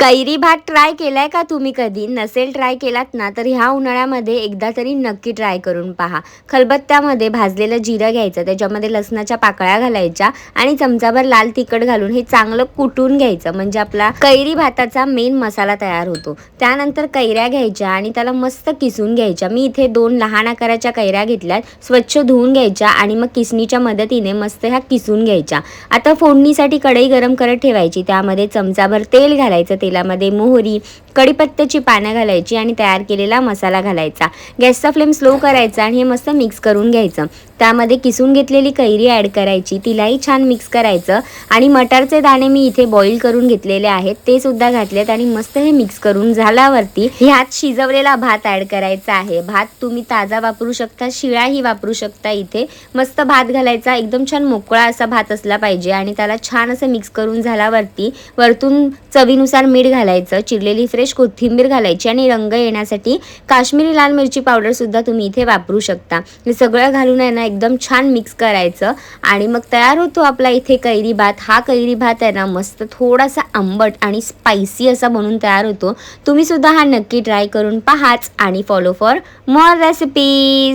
कैरी भात ट्राय केलाय का तुम्ही कधी? नसेल ट्राय केलात ना तर ह्या उन्हाळ्यामध्ये एकदा तरी नक्की ट्राय करून पहा. खलबत्त्यामध्ये भाजलेलं जिरं घ्यायचं, त्याच्यामध्ये लसणाच्या पाकळ्या घालायच्या आणि चमचाभर लाल तिखट घालून हे चांगलं कुटून घ्यायचं, म्हणजे आपला कैरी भाताचा मेन मसाला तयार होतो. त्यानंतर कैऱ्या घ्यायच्या आणि त्याला मस्त किसून घ्यायच्या. मी इथे 2 लहान आकाराच्या कैऱ्या घेतल्यात, स्वच्छ धुवून घ्यायच्या आणि मग किसणीच्या मदतीने मस्त ह्या किसून घ्यायच्या. आता फोडणीसाठी कढई गरम करत ठेवायची, त्यामध्ये चमचाभर तेल घालायचं, तेलामध्ये मोहरी, कढीपत्त्याची पानं घालायची आणि तयार केलेला मसाला घालायचा. गॅसचा फ्लेम स्लो करायचा आणि हे मस्त मिक्स करून घ्यायचं. त्यामध्ये किसून घेतलेली कैरी ॲड करायची, तिलाही छान मिक्स करायचं आणि मटारचे दाणे मी इथे बॉईल करून घेतलेले आहेत, ते सुद्धा घातलेत आणि मस्त हे मिक्स करून झाल्यावरती ह्यात शिजवलेला भात ॲड करायचा आहे. भात तुम्ही ताजा वापरू शकता, शिळाही वापरू शकता. इथे मस्त भात घालायचा, एकदम छान मोकळा असा भात असला पाहिजे आणि त्याला छान असं मिक्स करून झाल्यावरती वरतून चवीनुसार मीठ घालायचं, चिरलेली फ्रेश कोथिंबीर घालायची आणि रंग येण्यासाठी काश्मीरी लाल मिरची पावडर सुद्धा तुम्ही इथे वापरू शकता. हे सगळं घालून आहे ना एकदम छान मिक्स करायचं आणि मग तयार होतो आपला इथे कैरी भात. हा कैरी भात आहे ना मस्त थोडासा आंबट आणि स्पायसी असा बनून तयार होतो. तुम्ही सुद्धा हा नक्की ट्राय करून पहाच आणि फॉलो फॉर मोर रेसिपीज.